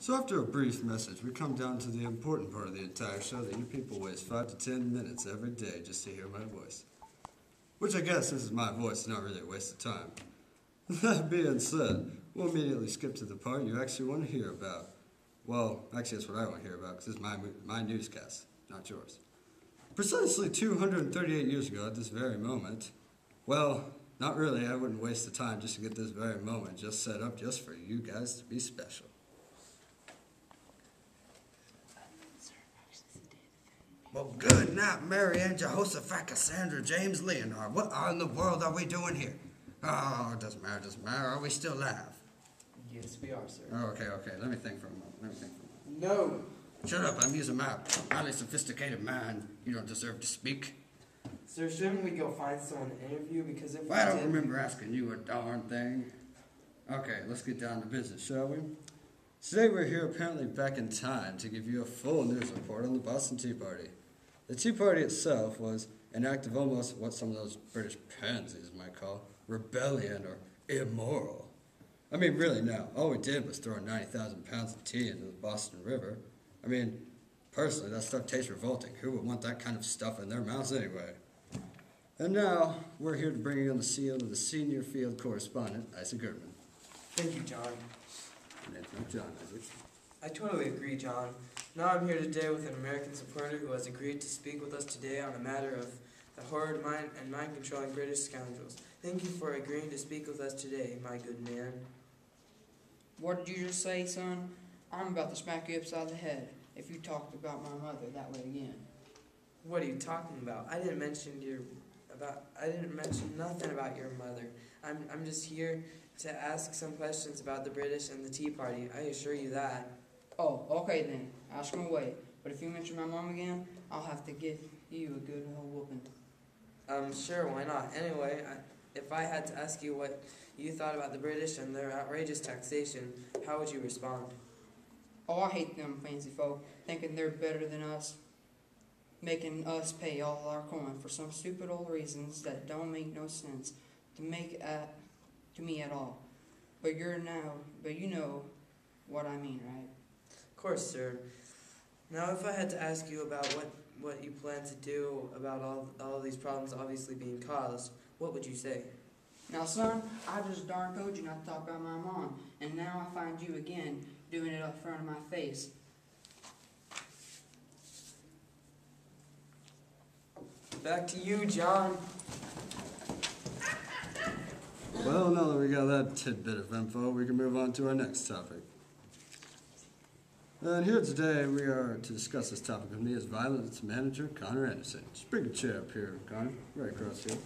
So after a brief message, we come down to the important part of the entire show that you people waste 5 to 10 minutes every day just to hear my voice. Which I guess, this is my voice, it's not really a waste of time. That being said, we'll immediately skip to the part you actually want to hear about. Well, actually that's what I want to hear about, because this is my newscast, not yours. Precisely 238 years ago at this very moment, well, not really, I wouldn't waste the time just to get this very moment just set up just for you guys to be special. Well, good night, Mary Ann, Jehoshaphat, Cassandra, James, Leonard. What in the world are we doing here? Oh, it doesn't matter. Are we still live? Yes, we are, sir. Oh, okay. Let me think for a moment. No. Shut up, I'm using my highly sophisticated mind. You don't deserve to speak. Sir, shouldn't we go find someone to interview? Because if Well, I don't remember asking you a darn thing. Okay, let's get down to business, shall we? Today we're here apparently back in time to give you a full news report on the Boston Tea Party. The Tea Party itself was an act of almost what some of those British pansies might call rebellion or immoral. I mean, really now, all we did was throw 90,000 pounds of tea into the Boston River. I mean, personally, that stuff tastes revolting. Who would want that kind of stuff in their mouths anyway? And now, we're here to bring you on the seal of the senior field correspondent, Isaac Goodman. Thank you, John. My name's not John, Isaac. I totally agree, John. Now I'm here today with an American supporter who has agreed to speak with us today on a matter of the horrid mind-controlling British scoundrels. Thank you for agreeing to speak with us today, my good man. What did you just say, son? I'm about to smack you upside the head if you talked about my mother that way again. What are you talking about? I didn't mention nothing about your mother. I'm just here to ask some questions about the British and the Tea Party. I assure you that. Oh, okay then. Ask him away. But if you mention my mom again, I'll have to give you a good old whooping. Sure, why not? Anyway, if I had to ask you what you thought about the British and their outrageous taxation, how would you respond? Oh, I hate them fancy folk, thinking they're better than us, making us pay all our coin for some stupid old reasons that don't make no sense to me at all. But you know what I mean, right? Of course, sir. Now, if I had to ask you about what you plan to do about all of these problems obviously being caused, what would you say? Now, son, I just darn told you not to talk about my mom, and now I find you again doing it up front of my face. Back to you, John. Well, now that we got that tidbit of info, we can move on to our next topic. And here today, we are to discuss this topic with me as Violence Manager Connor Anderson. Just bring a chair up here, Connor, right across here.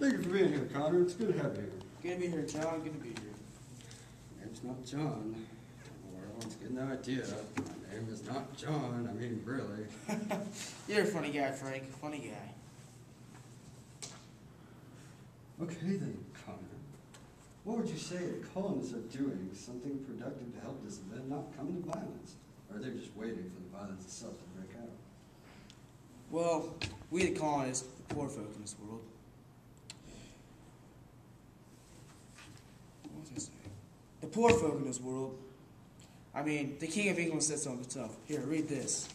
Thank you for being here, Connor. It's good to have you here. Good to be here, John. Good to be here. My name's not John. Or everyone's getting the idea. My name is not John. I mean, really. You're a funny guy, Frank. Funny guy. Okay then, Connor. What would you say the colonists are doing something productive to help this event not come to violence? Or are they just waiting for the violence itself to break out? Well, we the colonists, the poor folk in this world. What was I saying? The poor folk in this world. I mean, the King of England said so himself. Here, read this.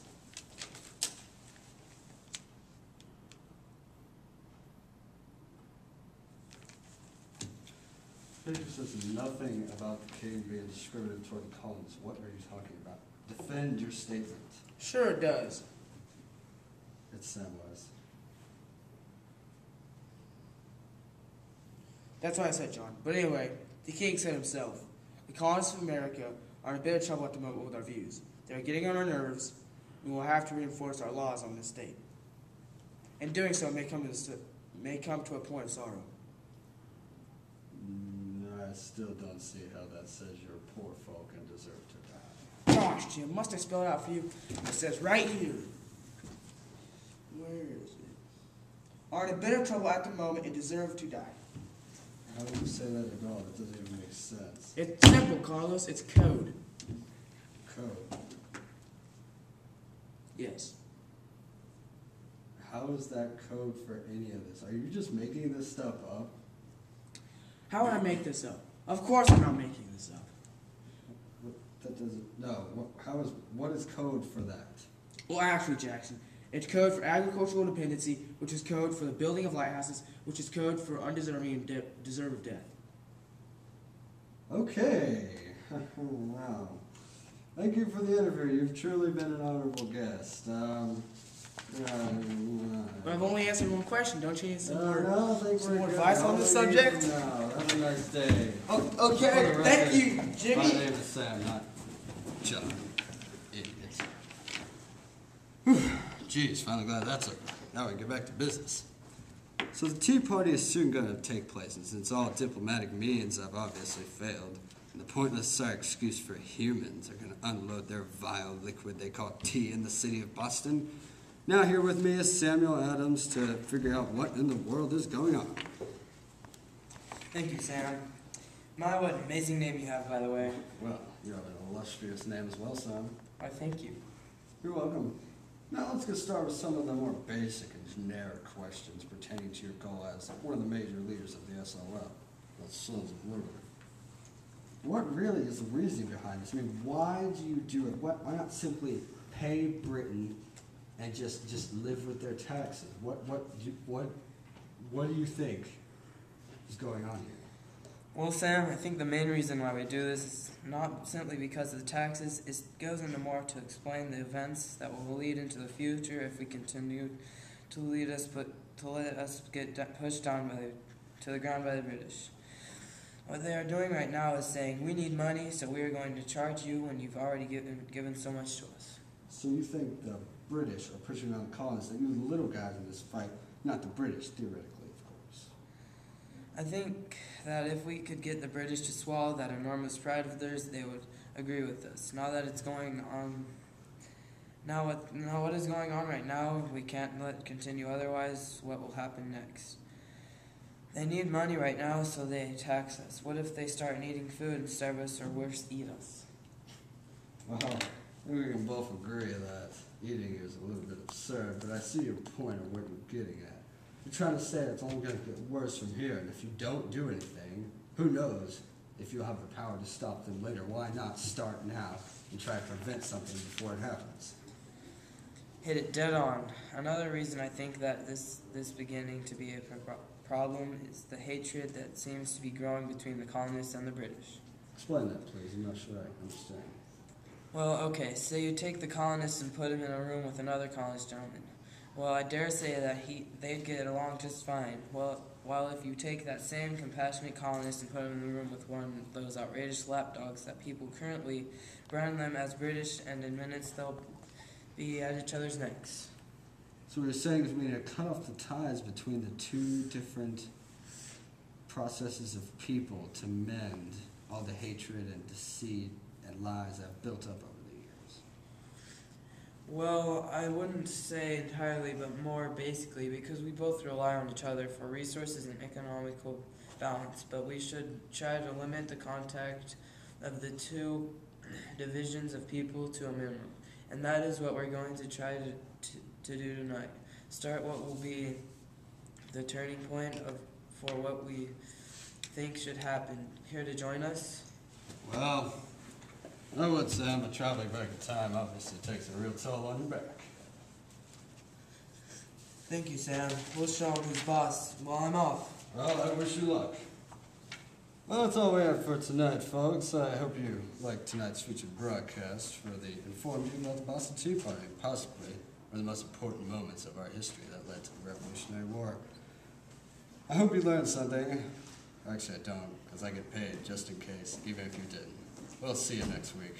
The paper says nothing about the king being discriminative toward the colonists. What are you talking about? Defend your statement. Sure it does. It's Samwise. That's what I said, John. But anyway, the king said himself, the colonists of America are in a bit of trouble at the moment with our views. They're getting on our nerves, and we'll have to reinforce our laws on this state. And doing so may come to a point of sorrow. I still don't see how that says you're poor folk and deserve to die. Gosh, Jim, must I spell it out for you? It says right here. Where is it? Are in a bit of trouble at the moment and deserve to die. How do you say that at all? That doesn't even make sense. It's simple, Carlos. It's code. Code. Yes. How is that code for any of this? Are you just making this stuff up? How would I make this up? Of course I'm not making this up. That doesn't. No. What is code for that? Well, actually, Jackson, it's code for agricultural dependency, which is code for the building of lighthouses, which is code for undeserving and deserve death. Okay. Wow. Thank you for the interview. You've truly been an honorable guest. But I've only answered one question. Don't you need some more advice on the subject? No. Have a nice day. Oh, okay, thank you, Jimmy. My name is Sam, not John. Idiot. Jeez, finally glad that's over. Now we can get back to business. So the Tea Party is soon going to take place, and since all diplomatic means have obviously failed, and the pointless sorry excuse for humans are going to unload their vile liquid they call tea in the city of Boston, now here with me is Samuel Adams to figure out what in the world is going on. Thank you, Sam. My, what an amazing name you have, by the way. Well, you have an illustrious name as well, Sam. Why, thank you. You're welcome. Now let's get started with some of the more basic and generic questions pertaining to your goal as one of the major leaders of the SOL, the Sons of Liberty. What really is the reasoning behind this? I mean, why do you do it? Why not simply pay Britain and just live with their taxes? What do you think is going on here? Well, Sam, I think the main reason why we do this is not simply because of the taxes. It goes into more to explain the events that will lead into the future if we continue to lead us, but to let us get pushed down to the ground by the British. What they are doing right now is saying, we need money, so we are going to charge you when you've already given so much to us. So you think the British are pushing on the colonists, that you the little guys in this fight, not the British, theoretically, of course. I think that if we could get the British to swallow that enormous pride of theirs, they would agree with us. Now that it's going on, what is going on right now, we can't let it continue, otherwise what will happen next? They need money right now, so they tax us. What if they start needing food and starve us, or worse, eat us? Well, I think we can both agree that eating is a little bit absurd, but I see your point of what you're getting at. You're trying to say it's only going to get worse from here, and if you don't do anything, who knows if you'll have the power to stop them later. Why not start now and try to prevent something before it happens? Hit it dead on. Another reason I think that this beginning to be a problem is the hatred that seems to be growing between the colonists and the British. Explain that, please. I'm not sure I understand. Well, okay, so you take the colonists and put him in a room with another colonist gentleman. Well, I dare say that they'd get along just fine. Well, while if you take that same compassionate colonist and put him in the room with one of those outrageous lapdogs that people currently brand them as British, and in minutes they'll be at each other's necks. So what you're saying is we need to cut off the ties between the two different processes of people to mend all the hatred and deceit and lies that have built up over the years. Well, I wouldn't say entirely, but more basically, because we both rely on each other for resources and economical balance, but we should try to limit the contact of the two divisions of people to a minimum. And that is what we're going to try to do tonight. Start what will be the turning point for what we think should happen. Here to join us? Well, I would say I'm traveling back in time obviously takes a real toll on your back. Thank you, Sam. We'll show him who's boss while I'm off. Well, I wish you luck. Well, that's all we have for tonight, folks. I hope you liked tonight's featured broadcast for the informed you about the Boston Tea Party, possibly one of the most important moments of our history that led to the Revolutionary War. I hope you learned something. Actually, I don't, because I get paid just in case, even if you didn't. We'll see you next week.